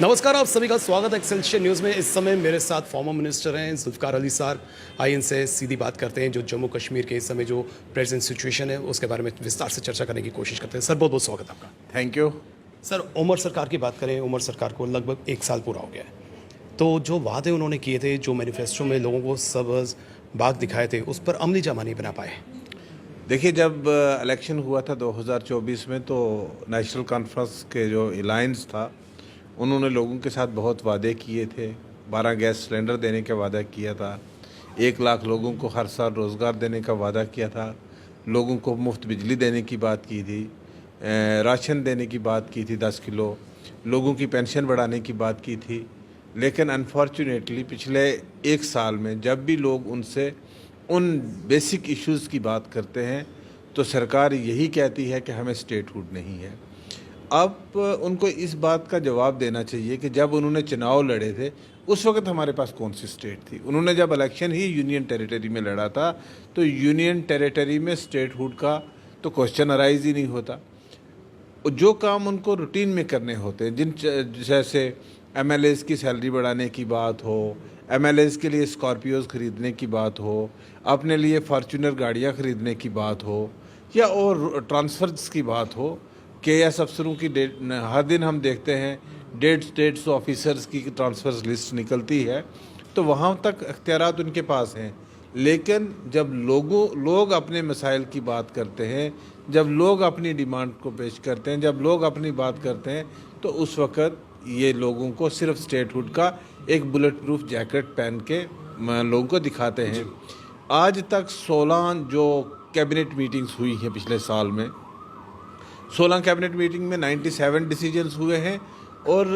नमस्कार, आप सभी का स्वागत है एक्सेलशियर न्यूज़ में। इस समय मेरे साथ फॉर्मर मिनिस्टर हैं जुल्फ़िकार अली साहब। आइए इनसे सीधी बात करते हैं, जो जम्मू कश्मीर के इस समय जो प्रेजेंट सिचुएशन है उसके बारे में विस्तार से चर्चा करने की कोशिश करते हैं। सर, बहुत बहुत स्वागत आपका। Thank you. सर, उमर सरकार की बात करें, उमर सरकार को लगभग 1 साल पूरा हो गया है। तो जो वादे उन्होंने किए थे, जो मैनिफेस्टो में लोगों को सबज बाग दिखाए थे, उस पर अमली जामा नहीं बना पाए। देखिए, जब इलेक्शन हुआ था 2024 में, तो नेशनल कॉन्फ्रेंस के जो अलायंस था, उन्होंने लोगों के साथ बहुत वादे किए थे। 12 गैस सिलेंडर देने का वादा किया था, 1 लाख लोगों को हर साल रोज़गार देने का वादा किया था, लोगों को मुफ्त बिजली देने की बात की थी, राशन देने की बात की थी 10 किलो, लोगों की पेंशन बढ़ाने की बात की थी। लेकिन अनफॉर्चुनेटली पिछले 1 साल में जब भी लोग उनसे उन बेसिक इश्यूज़ की बात करते हैं, तो सरकार यही कहती है कि हमें स्टेटहुड नहीं है। अब उनको इस बात का जवाब देना चाहिए कि जब उन्होंने चुनाव लड़े थे, उस वक्त हमारे पास कौन सी स्टेट थी। उन्होंने जब इलेक्शन ही यूनियन टेरिटरी में लड़ा था, तो यूनियन टेरिटरी में स्टेटहुड का तो क्वेश्चन अराइज ही नहीं होता। जो काम उनको रूटीन में करने होते हैं, जैसे एमएलएज की सैलरी बढ़ाने की बात हो, एमएलएज के लिए स्कॉर्पियोज खरीदने की बात हो, अपने लिए फॉर्च्यूनर गाड़ियाँ खरीदने की बात हो, या और ट्रांसफर्स की बात हो, केएस अफसरों की हर दिन हम देखते हैं 150 ऑफिसर्स की ट्रांसफर्स लिस्ट निकलती है, तो वहाँ तक अख्तियारात उनके पास हैं। लेकिन जब लोग अपने मसाइल की बात करते हैं, जब लोग अपनी डिमांड को पेश करते हैं, जब लोग अपनी बात करते हैं, तो उस वक़्त ये लोगों को सिर्फ स्टेटहुड का एक बुलेट प्रूफ जैकेट पहन के लोगों को दिखाते हैं। आज तक 16 जो कैबिनेट मीटिंग्स हुई हैं पिछले साल में, 16 कैबिनेट मीटिंग में 97 डिसीजंस हुए हैं, और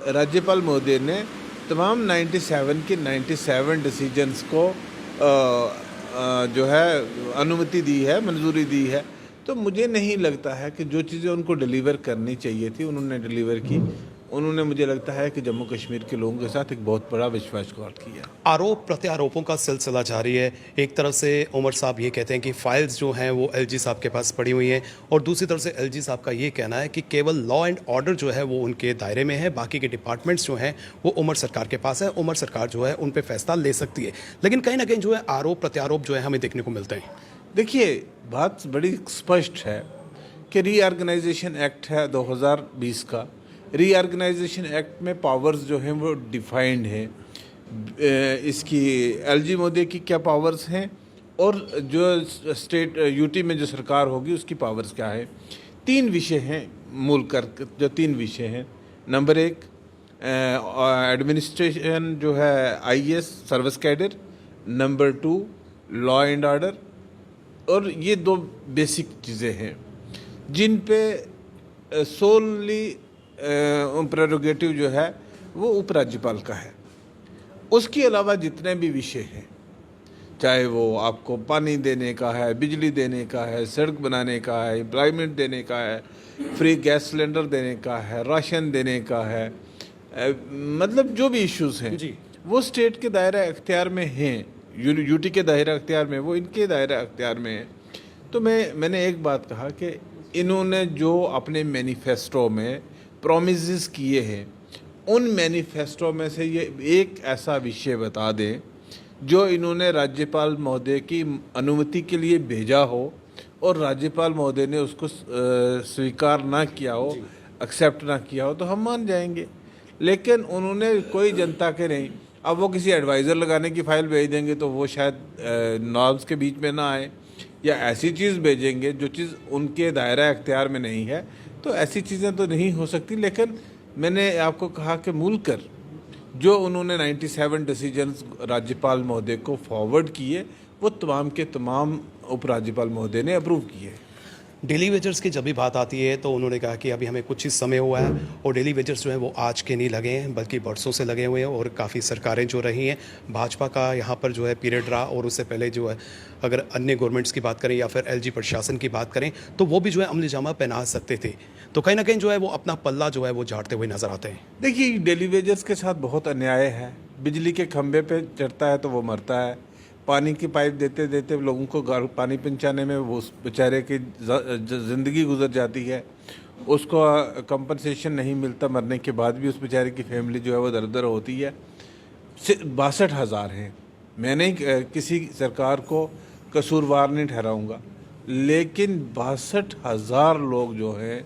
राज्यपाल महोदय ने तमाम 97 के 97 डिसीजंस को जो है अनुमति दी है, मंजूरी दी है। तो मुझे नहीं लगता है कि जो चीज़ें उनको डिलीवर करनी चाहिए थी उन्होंने डिलीवर की। उन्होंने, मुझे लगता है कि जम्मू कश्मीर के लोगों के साथ एक बहुत बड़ा विश्वासघात किया। आरोप प्रत्यारोपों का सिलसिला जारी है। एक तरफ से उमर साहब ये कहते हैं कि फाइल्स जो हैं वो एलजी साहब के पास पड़ी हुई हैं, और दूसरी तरफ से एलजी साहब का ये कहना है कि केवल लॉ एंड ऑर्डर जो है वो उनके दायरे में है, बाकी के डिपार्टमेंट्स जो हैं वो उमर सरकार के पास है। उमर सरकार जो है उन पर फैसला ले सकती है, लेकिन कहीं ना कहीं जो है आरोप प्रत्यारोप जो है हमें देखने को मिलते हैं। देखिए, बात बड़ी स्पष्ट है कि रीऑर्गेनाइजेशन एक्ट है 2020 का। रीऑर्गेनाइजेशन एक्ट में पावर्स जो हैं वो डिफाइंड हैं। इसकी एलजी मोदी की क्या पावर्स हैं, और जो स्टेट यूटी में जो सरकार होगी उसकी पावर्स क्या है। 3 विषय हैं मूल कर, जो 3 विषय हैं। नंबर 1, एडमिनिस्ट्रेशन जो है IAS service cadre. Number 2, law and order. और ये 2 बेसिक चीज़ें हैं जिन पे सोलली प्रेरोगेटिव जो है वो उपराज्यपाल का है। उसके अलावा जितने भी विषय हैं, चाहे वो आपको पानी देने का है, बिजली देने का है, सड़क बनाने का है, एम्प्लॉयमेंट देने का है, फ्री गैस सिलेंडर देने का है, राशन देने का है, मतलब जो भी इश्यूज़ हैं वो स्टेट के दायरा अख्तियार में हैं। यूटी के दायरा अख्तियार में, वो इनके दायरा अख्तियार में है। तो मैंने एक बात कहा कि इन्होंने जो अपने मैनिफेस्टो में प्रॉमिसेस किए हैं, उन मैनिफेस्टो में से ये एक ऐसा विषय बता दें जो इन्होंने राज्यपाल महोदय की अनुमति के लिए भेजा हो और राज्यपाल महोदय ने उसको स्वीकार ना किया हो, एक्सेप्ट ना किया हो, तो हम मान जाएंगे। लेकिन उन्होंने कोई जनता के नहीं, अब वो किसी एडवाइज़र लगाने की फ़ाइल भेज देंगे तो वो शायद नॉर्म्स के बीच में ना आए, या ऐसी चीज़ भेजेंगे जो चीज़ उनके दायरा अख्तियार में नहीं है। तो ऐसी चीज़ें तो नहीं हो सकती। लेकिन मैंने आपको कहा कि मूलकर जो उन्होंने 97 डिसीजंस राज्यपाल महोदय को फॉरवर्ड किए, वो तमाम के तमाम उपराज्यपाल महोदय ने अप्रूव किए। डेली वेजर्स की जब भी बात आती है तो उन्होंने कहा कि अभी हमें कुछ ही समय हुआ है, और डेली वेजर्स जो है वो आज के नहीं लगे हैं बल्कि बरसों से लगे हुए हैं, और काफ़ी सरकारें जो रही हैं, भाजपा का यहाँ पर जो है पीरियड रहा, और उससे पहले जो है अगर अन्य गवर्नमेंट्स की बात करें या फिर एलजी प्रशासन की बात करें तो वो भी जो है अमली जामा पहना सकते थे। तो कहीं ना कहीं जो है वो अपना पल्ला जो है वो झाड़ते हुए नजर आते हैं। देखिए, डेली वेजर्स के साथ बहुत अन्याय है। बिजली के खंभे पे चढ़ता है तो वो मरता है, पानी की पाइप देते देते लोगों को पानी पहुंचाने में वो बेचारे की ज़िंदगी गुजर जाती है। उसको कंपनसेशन नहीं मिलता, मरने के बाद भी उस बेचारे की फैमिली जो है वो दर दर होती है। 62,000 हैं। मैं नहीं किसी सरकार को कसूरवार नहीं ठहराऊंगा, लेकिन 62,000 लोग जो हैं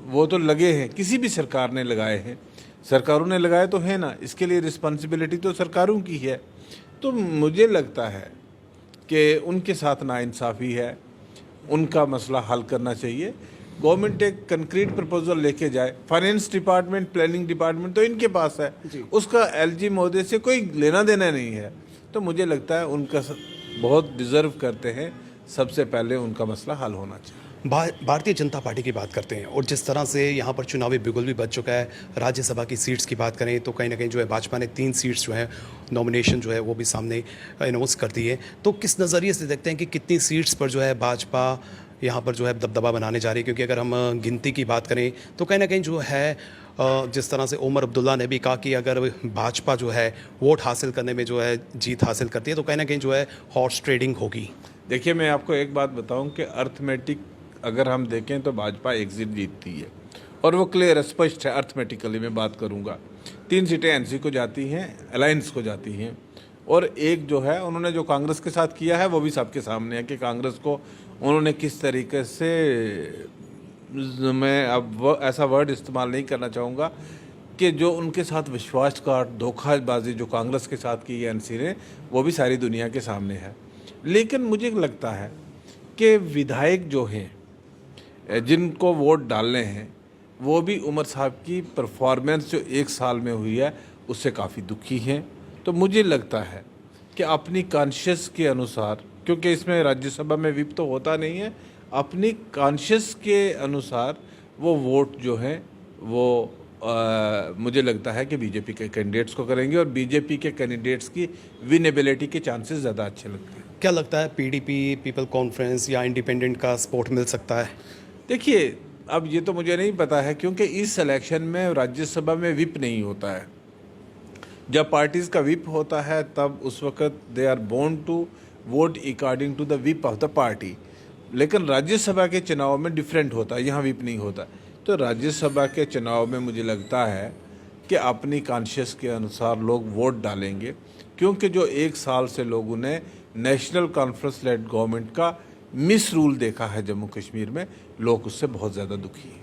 वो तो लगे हैं, किसी भी सरकार ने लगाए हैं, सरकारों ने लगाए तो है ना, इसके लिए रिस्पॉन्सिबिलिटी तो सरकारों की है। तो मुझे लगता है कि उनके साथ नाइंसाफ़ी है, उनका मसला हल करना चाहिए। गवर्नमेंट एक कंक्रीट प्रपोजल लेके जाए, फाइनेंस डिपार्टमेंट, प्लानिंग डिपार्टमेंट तो इनके पास है, उसका एलजी महोदय से कोई लेना देना नहीं है। तो मुझे लगता है उनका बहुत डिज़र्व करते हैं, सबसे पहले उनका मसला हल होना चाहिए। भारतीय जनता पार्टी की बात करते हैं और जिस तरह से यहाँ पर चुनावी बिगुल भी बच चुका है, राज्यसभा की सीट्स की बात करें तो कहीं ना कहीं जो है भाजपा ने 3 सीट्स जो है नॉमिनेशन जो है वो भी सामने अनाउंस कर दी है। तो किस नज़रिए से देखते हैं कि कितनी सीट्स पर जो है भाजपा यहाँ पर जो है दबदबा बनाने जा रही है? क्योंकि अगर हम गिनती की बात करें तो कहीं ना कहीं जो है जिस तरह से उमर अब्दुल्ला ने भी कहा कि अगर भाजपा जो है वोट हासिल करने में जो है जीत हासिल करती है तो कहीं ना कहीं जो है हॉर्स ट्रेडिंग होगी। देखिए, मैं आपको एक बात बताऊं कि अर्थमेटिक अगर हम देखें तो भाजपा एग्जिट जीतती है, और वो क्लियर स्पष्ट है। अर्थमेटिकली मैं बात करूंगा, 3 सीटें एनसी को जाती हैं, अलायंस को जाती हैं, और एक जो है उन्होंने जो कांग्रेस के साथ किया है वो भी सबके सामने है कि कांग्रेस को उन्होंने किस तरीके से, मैं अब ऐसा वर्ड इस्तेमाल नहीं करना चाहूँगा, कि जो उनके साथ विश्वासघात, धोखाबाजी जो कांग्रेस के साथ की है एनसी ने, वो भी सारी दुनिया के सामने है। लेकिन मुझे लगता है कि विधायक जो हैं जिनको वोट डालने हैं, वो भी उमर साहब की परफॉर्मेंस जो 1 साल में हुई है उससे काफ़ी दुखी हैं। तो मुझे लगता है कि अपनी कॉन्शियस के अनुसार, क्योंकि इसमें राज्यसभा में विप तो होता नहीं है, अपनी कॉन्शियस के अनुसार वो वोट जो है वो मुझे लगता है कि बीजेपी के कैंडिडेट्स को करेंगे, और बीजेपी के कैंडिडेट्स की विनेबिलिटी के चांसेस ज़्यादा अच्छे लगते हैं। क्या लगता है पीडीपी, पीपल कॉन्फ्रेंस या इंडिपेंडेंट का सपोर्ट मिल सकता है? देखिए, अब ये तो मुझे नहीं पता है, क्योंकि इस इलेक्शन में राज्यसभा में विप नहीं होता है। जब पार्टीज़ का विप होता है तब उस वक्त they are born to vote according to the whip of the party, लेकिन राज्यसभा के चुनाव में डिफरेंट होता है, यहाँ विप नहीं होता। तो राज्यसभा के चुनाव में मुझे लगता है कि अपनी कॉन्शियस के अनुसार लोग वोट डालेंगे, क्योंकि जो 1 साल से लोगों ने नेशनल कॉन्फ्रेंस लेड गवर्नमेंट का मिस रूल देखा है जम्मू कश्मीर में, लोग उससे बहुत ज़्यादा दुखी हैं।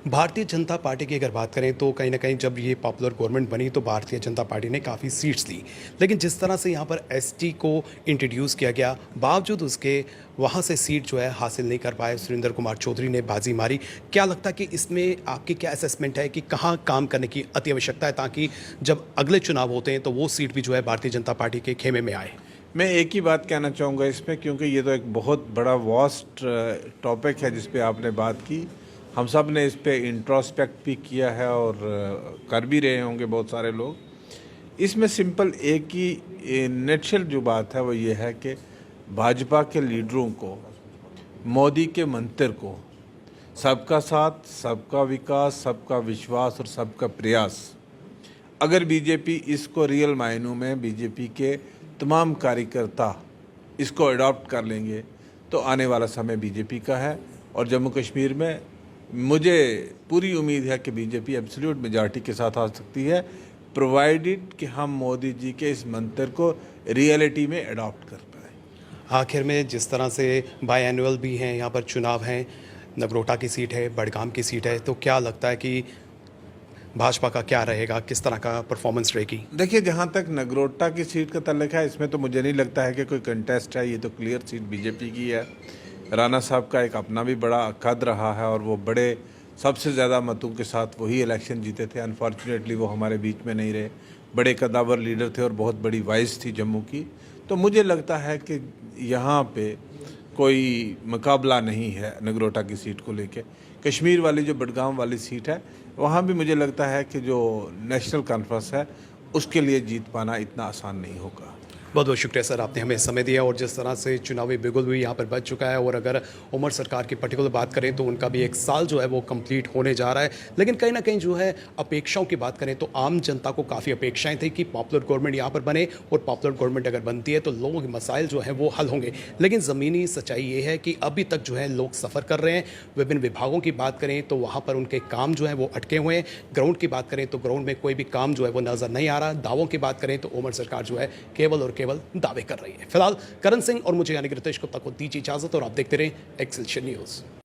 भारतीय जनता पार्टी की अगर बात करें तो कहीं ना कहीं जब ये पॉपुलर गवर्नमेंट बनी तो भारतीय जनता पार्टी ने काफ़ी सीट्स ली, लेकिन जिस तरह से यहाँ पर एसटी को इंट्रोड्यूस किया गया, बावजूद उसके वहाँ से सीट जो है हासिल नहीं कर पाए। सुरेंद्र कुमार चौधरी ने बाजी मारी। क्या लगता है कि इसमें आपकी क्या असेसमेंट है कि कहाँ काम करने की अति आवश्यकता है ताकि जब अगले चुनाव होते हैं तो वो सीट भी जो है भारतीय जनता पार्टी के खेमे में आए? मैं एक ही बात कहना चाहूँगा इसमें, क्योंकि ये तो एक बहुत बड़ा वास्ट टॉपिक है जिस पे आपने बात की। हम सब ने इस पे इंट्रोस्पेक्ट भी किया है और कर भी रहे होंगे बहुत सारे लोग। इसमें सिंपल एक ही नेचुरल जो बात है वो ये है कि भाजपा के लीडरों को, मोदी के मंत्र को, सबका साथ, सबका विकास, सबका विश्वास और सबका प्रयास, अगर बीजेपी इसको रियल मायनों में बीजेपी के तमाम कार्यकर्ता इसको अडॉप्ट कर लेंगे तो आने वाला समय बीजेपी का है। और जम्मू कश्मीर में मुझे पूरी उम्मीद है कि बीजेपी एब्सोल्यूट मेजॉरिटी के साथ आ सकती है, प्रोवाइडेड कि हम मोदी जी के इस मंत्र को रियलिटी में अडॉप्ट कर पाए। आखिर में जिस तरह से बाई एनुअल भी हैं, यहाँ पर चुनाव हैं, नगरोटा की सीट है, बडगाम की सीट है, तो क्या लगता है कि भाजपा का क्या रहेगा, किस तरह का परफॉर्मेंस रहेगी? देखिए, जहाँ तक नगरोटा की सीट का तल्लुक है, इसमें तो मुझे नहीं लगता है कि कोई कंटेस्ट है, ये तो क्लियर सीट बीजेपी की है। राणा साहब का एक अपना भी बड़ा कद रहा है और वो बड़े सबसे ज़्यादा मतों के साथ वही इलेक्शन जीते थे। अनफॉर्चुनेटली वो हमारे बीच में नहीं रहे। बड़े कदावर लीडर थे और बहुत बड़ी वॉइस थी जम्मू की। तो मुझे लगता है कि यहाँ पे कोई मुकाबला नहीं है नगरोटा की सीट को लेके। कश्मीर वाली जो बडगाम वाली सीट है, वहाँ भी मुझे लगता है कि जो नेशनल कॉन्फ्रेंस है उसके लिए जीत पाना इतना आसान नहीं होगा। बहुत बहुत शुक्रिया सर, आपने हमें समय दिया और जिस तरह से चुनावी बिगुल भी यहाँ पर बच चुका है। और अगर उमर सरकार की पर्टिकुलर बात करें तो उनका भी 1 साल जो है वो कंप्लीट होने जा रहा है। लेकिन कहीं ना कहीं जो है अपेक्षाओं की बात करें तो आम जनता को काफ़ी अपेक्षाएं थी कि पॉपुलर गवर्नमेंट यहाँ पर बने और पॉपुलर गवर्नमेंट अगर बनती है तो लोगों के मसाइल जो हैं वो हल होंगे। लेकिन ज़मीनी सच्चाई ये है कि अभी तक जो है लोग सफ़र कर रहे हैं। विभिन्न विभागों की बात करें तो वहाँ पर उनके काम जो है वो अटके हुए हैं। ग्राउंड की बात करें तो ग्राउंड में कोई भी काम जो है वो नज़र नहीं आ रहा। दावों की बात करें तो उमर सरकार जो है केवल और केवल दावे कर रही है। फिलहाल करण सिंह और मुझे यानी कि रितेश गुप्ता को दीजिए इजाजत और आप देखते रहें एक्सेलशियर न्यूज़।